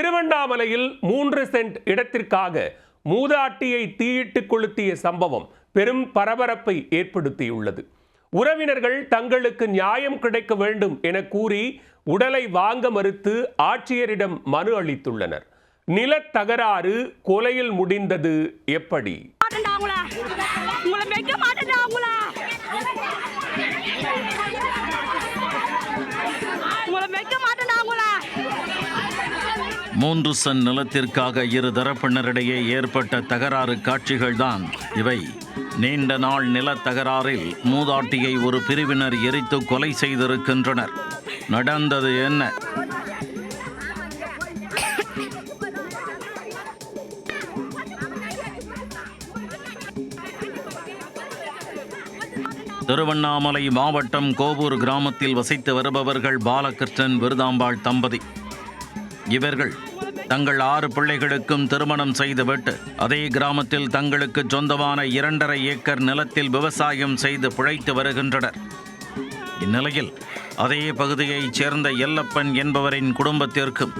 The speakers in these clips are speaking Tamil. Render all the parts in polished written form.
திருவண்ணாமலையில் 3 சென்ட் இடத்திற்காக மூதாட்டியை தீயிட்டு கொளுத்திய சம்பவம் பெரும் பரபரப்பை ஏற்படுத்தியுள்ளது. உறவினர்கள் தங்களுக்கு நியாயம் கிடைக்க வேண்டும் என கூறி உடலை வாங்க மறுத்து ஆட்சியரிடம் மனு அளித்துள்ளனர். நிலத்தகராறு கொலையில் முடிந்தது எப்படி? மூன்று சென்ட் நிலத்திற்காக இரு தரப்பினரிடையே ஏற்பட்ட தகராறு காட்சிகள்தான் இவை. நீண்ட நாள் நிலத்தகராறில் மூதாட்டியை ஒரு பிரிவினர் எரித்து கொலை செய்திருக்கின்றனர். நடந்தது என்ன? திருவண்ணாமலை மாவட்டம் கோவூர் கிராமத்தில் வசித்து வருபவர்கள் பாலகிருஷ்ணன், விருதாம்பாள் தம்பதி. இவர்கள் தங்கள் 6 பிள்ளைகளுக்கும் திருமணம் செய்துவிட்டு அதே கிராமத்தில் தங்களுக்கு சொந்தமான 2.5 ஏக்கர் நிலத்தில் விவசாயம் செய்து பிழைத்து வருகின்றனர். இந்நிலையில் அதே பகுதியைச் சேர்ந்த எல்லப்பன் என்பவரின் குடும்பத்திற்கும்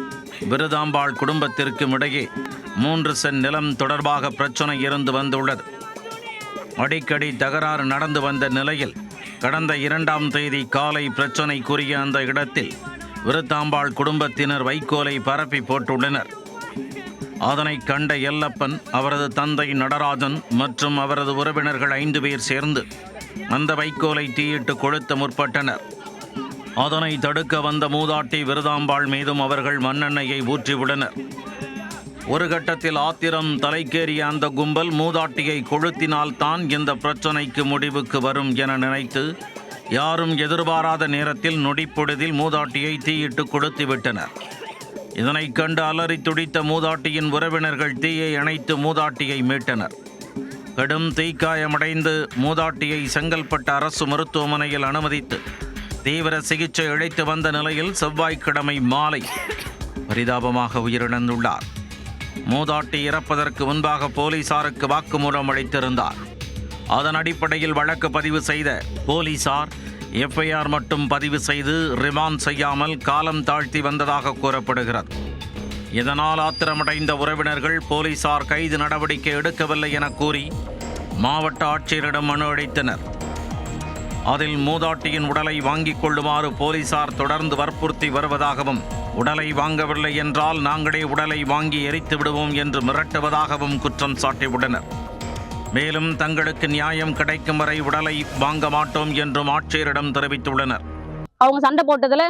விருதாம்பாள் குடும்பத்திற்கும் இடையே 3 சென்ட் நிலம் தொடர்பாக பிரச்சனை இருந்து வந்துள்ளது. அடிக்கடி தகராறு நடந்து வந்த நிலையில் கடந்த 2ஆம் தேதி காலை பிரச்சனைக்குரிய அந்த இடத்தில் விருத்தாம்பாள் குடும்பத்தினர் வைக்கோலை பரப்பி போட்டுள்ளனர். அதனை கண்ட எல்லப்பன், அவரது தந்தை நடராஜன் மற்றும் அவரது உறவினர்கள் 5 பேர் சேர்ந்து அந்த வைக்கோலை தீயிட்டு கொளுத்த முற்பட்டனர். அதனை தடுக்க வந்த மூதாட்டி விருதாம்பாள் மீதும் அவர்கள் மண்ணெண்ணெயை ஊற்றிவிட்டனர். ஒரு கட்டத்தில் ஆத்திரம் தலைக்கேறிய அந்த கும்பல் மூதாட்டியை கொளுத்தினால்தான் இந்த பிரச்சனைக்கு முடிவுக்கு வரும் என நினைத்து யாரும் எதிர்பாராத நேரத்தில் நொடிப்பொழுதில் மூதாட்டியை தீயிட்டு கொளுத்திவிட்டனர். இதனை கண்டு அலறி துடித்த மூதாட்டியின் உறவினர்கள் தீயை அணைத்து மூதாட்டியை மீட்டனர். கடும் தீக்காயமடைந்து மூதாட்டியை செங்கல்பட்டு அரசு மருத்துவமனையில் அனுமதித்து தீவிர சிகிச்சை அளித்து வந்த நிலையில் செவ்வாய்க்கிழமை மாலை பரிதாபமாக உயிரிழந்துள்ளார். மூதாட்டி இறப்பதற்கு முன்பாக போலீசாருக்கு வாக்குமூலம் அளித்திருந்தார். அதன் அடிப்படையில் வழக்கு பதிவு செய்த போலீசார் எஃப்ஐஆர் மட்டும் பதிவு செய்து ரிமாண்ட் செய்யாமல் காலம் தாழ்த்தி வந்ததாக கூறப்படுகிறது. இதனால் ஆத்திரமடைந்த உறவினர்கள் போலீசார் கைது நடவடிக்கை எடுக்கவில்லை என கூறி மாவட்ட ஆட்சியரிடம் மனு அளித்தனர். அதில் மூதாட்டியின் உடலை வாங்கிக் கொள்ளுமாறு போலீசார் தொடர்ந்து வற்புறுத்தி வருவதாகவும், உடலை வாங்கவில்லை என்றால் நாங்களே உடலை வாங்கி எரித்து விடுவோம் என்று மிரட்டுவதாகவும் குற்றம் சாட்டியுள்ளனர். மேலும் தங்களுக்கு நியாயம் கிடைக்கும் வரை உடலை வாங்க மாட்டோம் என்றும் ஆட்சியரிடம் தெரிவித்துள்ளனர். அவங்க சண்டை போட்டதுல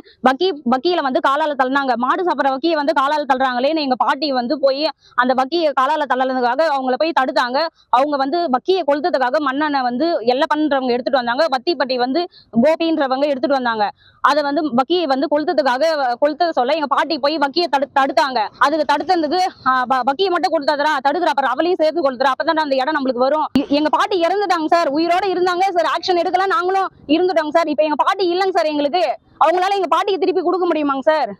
வக்கீல வந்து காலால தள்ளினாங்க. மாடு சாப்பிட்ற வக்கியை வந்து காலால தள்ளுறாங்களேன்னு எங்க பாட்டி வந்து போய் அந்த வக்கியை காலால தள்ளதுக்காக அவங்கள போய் தடுத்தாங்க. அவங்க வந்து வக்கியை கொளுத்ததுக்காக மண்ணெண்ணை வந்து எல்லப்பன்றவங்க எடுத்துட்டு வந்தாங்க. வத்திப்பட்டி வந்து கோபின்றவங்க எடுத்துட்டு வந்தாங்க. அதை வந்து வக்கியை வந்து கொளுத்த சொல்ல எங்க பாட்டி போய் வக்கியை தடுத்தாங்க. அதுக்கு தடுத்ததுக்கு வக்கியை மட்டும் கொடுத்தாதரா தடுக்கிற, அப்புறம் அவளையும் சேர்த்து கொடுத்துற, அப்பதான் அந்த இடம் நம்மளுக்கு வரும். எங்க பாட்டி இறந்துட்டாங்க சார், உயிரோட இருந்தாங்க சார், ஆக்ஷன் எடுக்கலாம், நாங்களும் இருந்துட்டோங்க சார். இப்ப எங்க பாட்டி இல்லைங்க சார், எங்களுக்கு அவங்களால எங்க பாட்டிக்கு திருப்பி கொடுக்க முடியுமாங்க சார்?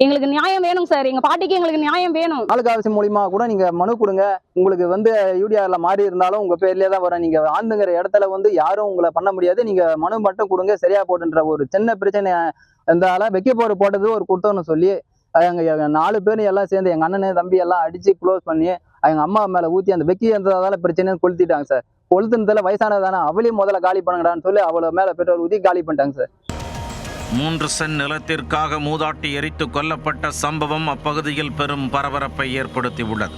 எங்களுக்கு நியாயம் வேணும் சார், எங்க பாட்டிக்கு எங்களுக்கு நியாயம் வேணும். தாலுகாசி மூலியமா கூட நீங்க மனு கொடுங்க. உங்களுக்கு வந்து யூடிஆர்ல மாறி இருந்தாலும் உங்க பேர்லயே தான் வரும். நீங்க ஆந்துங்கிற இடத்துல வந்து யாரும் உங்களை பண்ண முடியாது. நீங்க மனு மட்டும் கொடுங்க, சரியா போட்டுன்ற ஒரு சின்ன பிரச்சனை இருந்தால வைக்க போட்டது ஒரு குத்தம்னு சொல்லி எங்க 4 பேரும் எல்லாம் சேர்ந்து எங்க அண்ணனு தம்பி எல்லாம் அடிச்சு க்ளோஸ் பண்ணி எங்க அம்மா மேல ஊத்தி அந்த வெக்கி இருந்ததால பிரச்சனைன்னு கொளுத்திட்டாங்க சார். கொளுத்துனதுல வயசானதானே அவளையும் முதல்ல காலி பண்ணுங்கடான்னு சொல்லி அவளை மேல பெட்ரோல் ஊத்தி காலி பண்ணிட்டாங்க சார். 3 சென்ட் நிலத்திற்காக மூதாட்டி எரித்து கொல்லப்பட்ட சம்பவம் அப்பகுதியில் பெரும் பரபரப்பை ஏற்படுத்தியுள்ளது.